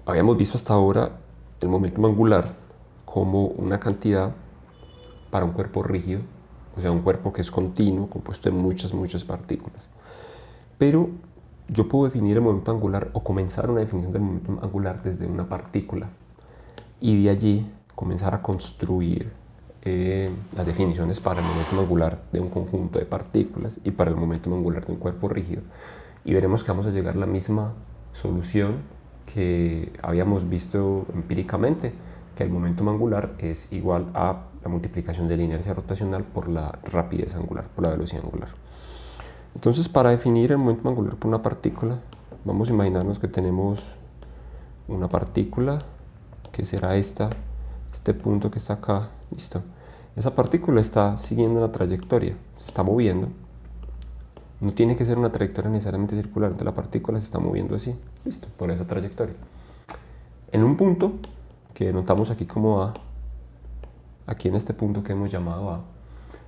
Habíamos visto hasta ahora el momentum angular como una cantidad para un cuerpo rígido, o sea, un cuerpo que es continuo, compuesto de muchas partículas. Pero yo puedo definir el momento angular o comenzar una definición del momento angular desde una partícula y de allí comenzar a construir las definiciones para el momento angular de un conjunto de partículas y para el momento angular de un cuerpo rígido. Y veremos que vamos a llegar a la misma solución que habíamos visto empíricamente, que el momento angular es igual a la multiplicación de la inercia rotacional por la rapidez angular, por la velocidad angular. Entonces, para definir el momento angular por una partícula, vamos a imaginarnos que tenemos una partícula que será este punto que está acá, listo. Esa partícula está siguiendo una trayectoria, se está moviendo. No tiene que ser una trayectoria necesariamente circular, entonces la partícula se está moviendo así, listo, por esa trayectoria. En un punto que notamos aquí como A, aquí en este punto que hemos llamado A,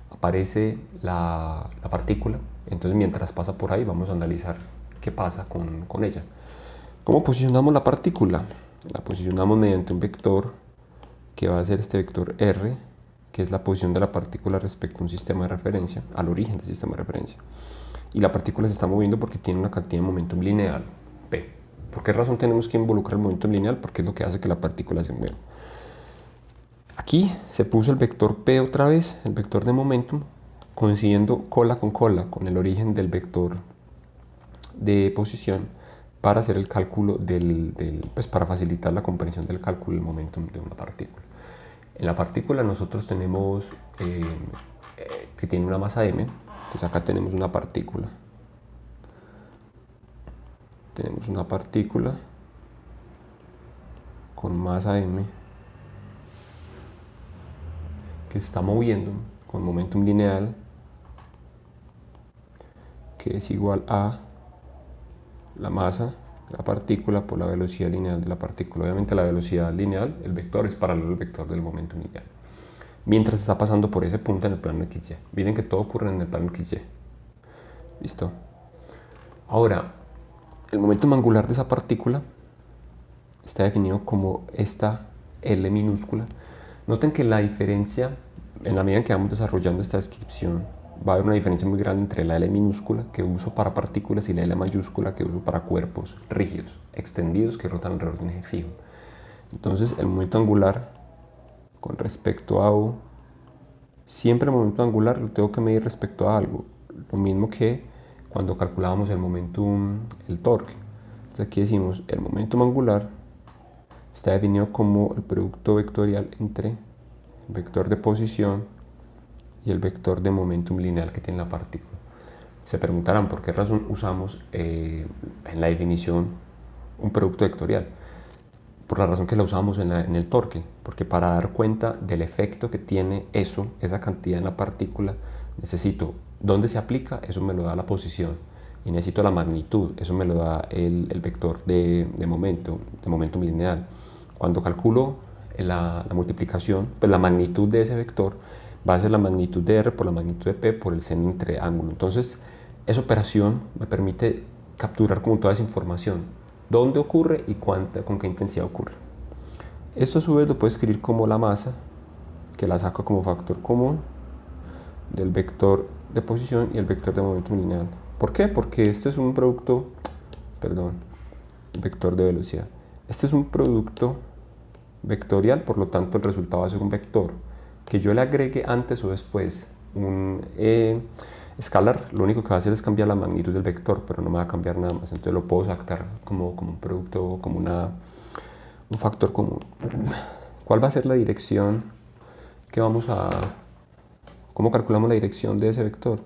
aparece la partícula. Entonces mientras pasa por ahí vamos a analizar qué pasa con ella. ¿Cómo posicionamos la partícula? La posicionamos mediante un vector que va a ser este vector R, que es la posición de la partícula respecto a un sistema de referencia, al origen del sistema de referencia. Y la partícula se está moviendo porque tiene una cantidad de momentum lineal, P. ¿Por qué razón tenemos que involucrar el momentum lineal? Porque es lo que hace que la partícula se mueva. Aquí se puso el vector P otra vez, el vector de momentum, coincidiendo cola con el origen del vector de posición para hacer el cálculo pues para facilitar la comprensión del cálculo del momentum de una partícula. En la partícula nosotros tenemos que tiene una masa m, entonces acá tenemos una partícula. Tenemos una partícula con masa m que se está moviendo con momentum lineal, que es igual a la masa de la partícula por la velocidad lineal de la partícula. Obviamente la velocidad lineal, el vector es paralelo al vector del momentum lineal, mientras está pasando por ese punto en el plano XY. Miren que todo ocurre en el plano XY. ¿Listo? Ahora, el momento angular de esa partícula está definido como esta L minúscula. Noten que la diferencia, en la medida en que vamos desarrollando esta descripción, va a haber una diferencia muy grande entre la L minúscula que uso para partículas y la L mayúscula que uso para cuerpos rígidos, extendidos, que rotan alrededor de un eje fijo. Entonces, el momento angular con respecto a U, siempre el momento angular lo tengo que medir respecto a algo, lo mismo que cuando calculábamos el momentum, el torque. Entonces aquí decimos, el momentum angular está definido como el producto vectorial entre el vector de posición y el vector de momentum lineal que tiene la partícula. Se preguntarán por qué razón usamos en la definición un producto vectorial. Por la razón que la usamos en el torque, porque para dar cuenta del efecto que tiene esa cantidad en la partícula, necesito dónde se aplica, eso me lo da la posición, y necesito la magnitud, eso me lo da el vector de momentum lineal. Cuando calculo la multiplicación, pues la magnitud de ese vector va a ser la magnitud de R por la magnitud de P por el seno entre ángulo. Entonces, esa operación me permite capturar como toda esa información, dónde ocurre y con qué intensidad ocurre. Esto a su vez lo puedo escribir como la masa, que la saco como factor común del vector de posición y el vector de momentum lineal. ¿Por qué? Porque este es un producto, vector de velocidad. Este es un producto vectorial, por lo tanto el resultado va a ser un vector que yo le agregue antes o después un escalar. Lo único que va a hacer es cambiar la magnitud del vector, pero no me va a cambiar nada más. Entonces lo puedo sacar como un producto, como un factor común. ¿Cuál va a ser la dirección que vamos a... ¿Cómo calculamos la dirección de ese vector?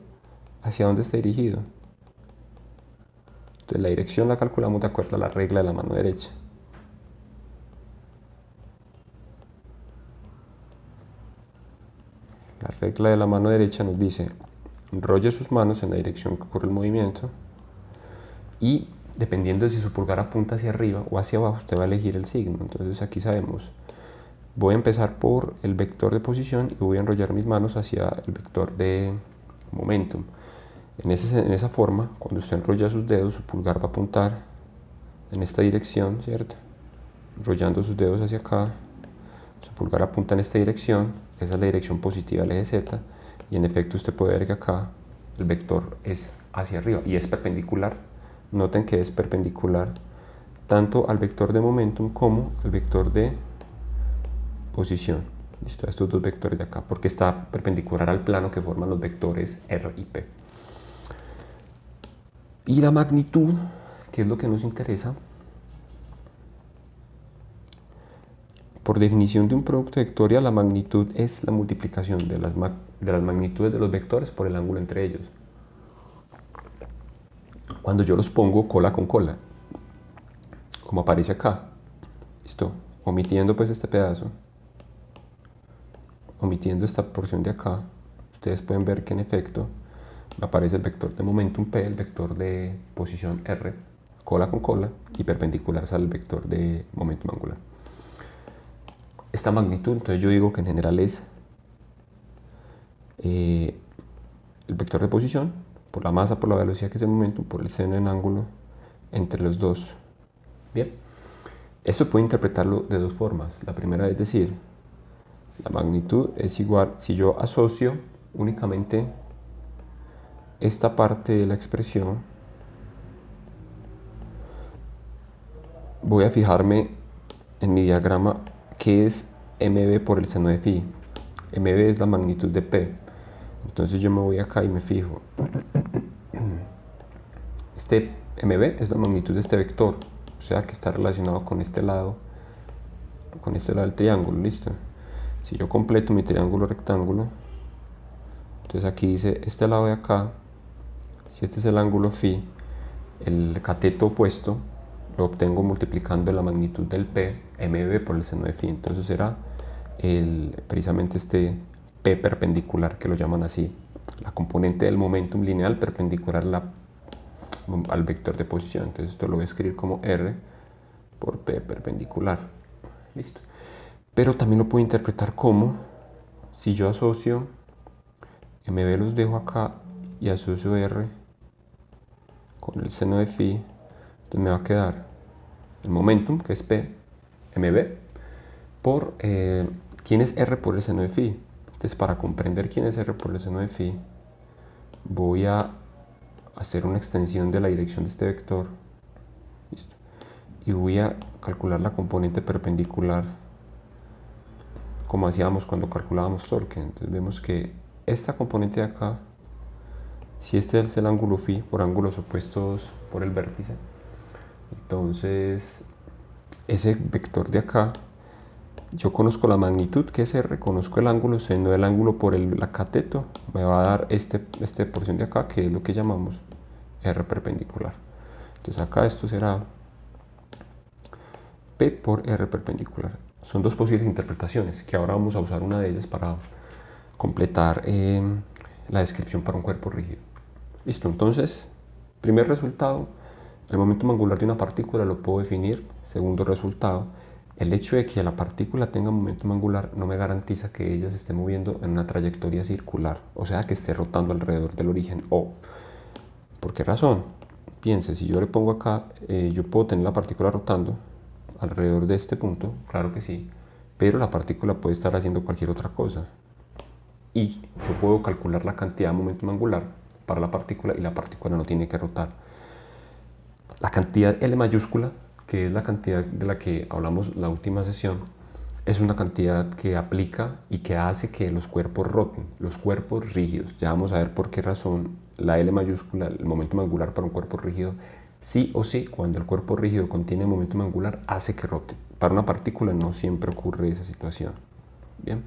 ¿Hacia dónde está dirigido? Entonces la dirección la calculamos de acuerdo a la regla de la mano derecha. La regla de la mano derecha nos dice, enrolle sus manos en la dirección que ocurre el movimiento y dependiendo de si su pulgar apunta hacia arriba o hacia abajo, usted va a elegir el signo. Entonces aquí sabemos, voy a empezar por el vector de posición y voy a enrollar mis manos hacia el vector de momentum. En esa forma, cuando usted enrolla sus dedos, su pulgar va a apuntar en esta dirección, ¿cierto? enrollando sus dedos hacia acá, su pulgar apunta en esta dirección, esa es la dirección positiva del eje Z, y en efecto usted puede ver que acá el vector es hacia arriba y es perpendicular. Noten que es perpendicular tanto al vector de momentum como al vector de posición. Listo, estos dos vectores de acá, porque está perpendicular al plano que forman los vectores R y P. Y la magnitud, que es lo que nos interesa, por definición de un producto vectorial, la magnitud es la multiplicación de las magnitudes de los vectores por el ángulo entre ellos. Cuando yo los pongo cola con cola, como aparece acá, listo, omitiendo pues este pedazo, omitiendo esta porción de acá, ustedes pueden ver que en efecto me aparece el vector de momentum P, el vector de posición R, cola con cola, y perpendicular al vector de momentum angular. Esta magnitud, entonces yo digo que en general es el vector de posición por la masa, por la velocidad que es el momentum, por el seno en ángulo entre los dos. Bien, esto puede interpretarlo de dos formas. La primera es decir, la magnitud es igual, si yo asocio únicamente esta parte de la expresión, voy a fijarme en mi diagrama que es mb por el seno de phi. mb es la magnitud de P. Entonces yo me voy acá y me fijo. Este mb es la magnitud de este vector, o sea que está relacionado con este lado del triángulo, listo. Si yo completo mi triángulo rectángulo, entonces aquí dice este lado de acá, si este es el ángulo phi, el cateto opuesto lo obtengo multiplicando la magnitud del P, mb por el seno de phi. Entonces será precisamente este P perpendicular, que lo llaman así, la componente del momentum lineal perpendicular al vector de posición. Entonces esto lo voy a escribir como R por P perpendicular. Listo. Pero también lo puedo interpretar como, si yo asocio mb, los dejo acá, y asocio R con el seno de phi, entonces me va a quedar el momentum, que es P, mb, por quién es R por el seno de phi. Entonces, para comprender quién es R por el seno de phi, voy a hacer una extensión de la dirección de este vector. Listo. Y voy a calcular la componente perpendicular como hacíamos cuando calculábamos torque. Entonces vemos que esta componente de acá, si este es el ángulo phi por ángulos opuestos por el vértice, entonces ese vector de acá, yo conozco la magnitud que es R, conozco el ángulo, seno del ángulo por el cateto, me va a dar esta porción de acá, que es lo que llamamos R perpendicular. Entonces acá esto será P por R perpendicular. Son dos posibles interpretaciones, que ahora vamos a usar una de ellas para completar la descripción para un cuerpo rígido. Listo, entonces, primer resultado, el momento angular de una partícula lo puedo definir. Segundo resultado, el hecho de que la partícula tenga momento angular no me garantiza que ella se esté moviendo en una trayectoria circular, o sea, que esté rotando alrededor del origen O. ¿Por qué razón? Piense, si yo le pongo acá, yo puedo tener la partícula rotando alrededor de este punto, claro que sí, pero la partícula puede estar haciendo cualquier otra cosa. Y yo puedo calcular la cantidad de momento angular para la partícula y la partícula no tiene que rotar. La cantidad L mayúscula, que es la cantidad de la que hablamos la última sesión, es una cantidad que aplica y que hace que los cuerpos roten, los cuerpos rígidos. Ya vamos a ver por qué razón la L mayúscula, el momento angular para un cuerpo rígido, sí o sí, cuando el cuerpo rígido contiene momento angular, hace que rote. Para una partícula no siempre ocurre esa situación. Bien.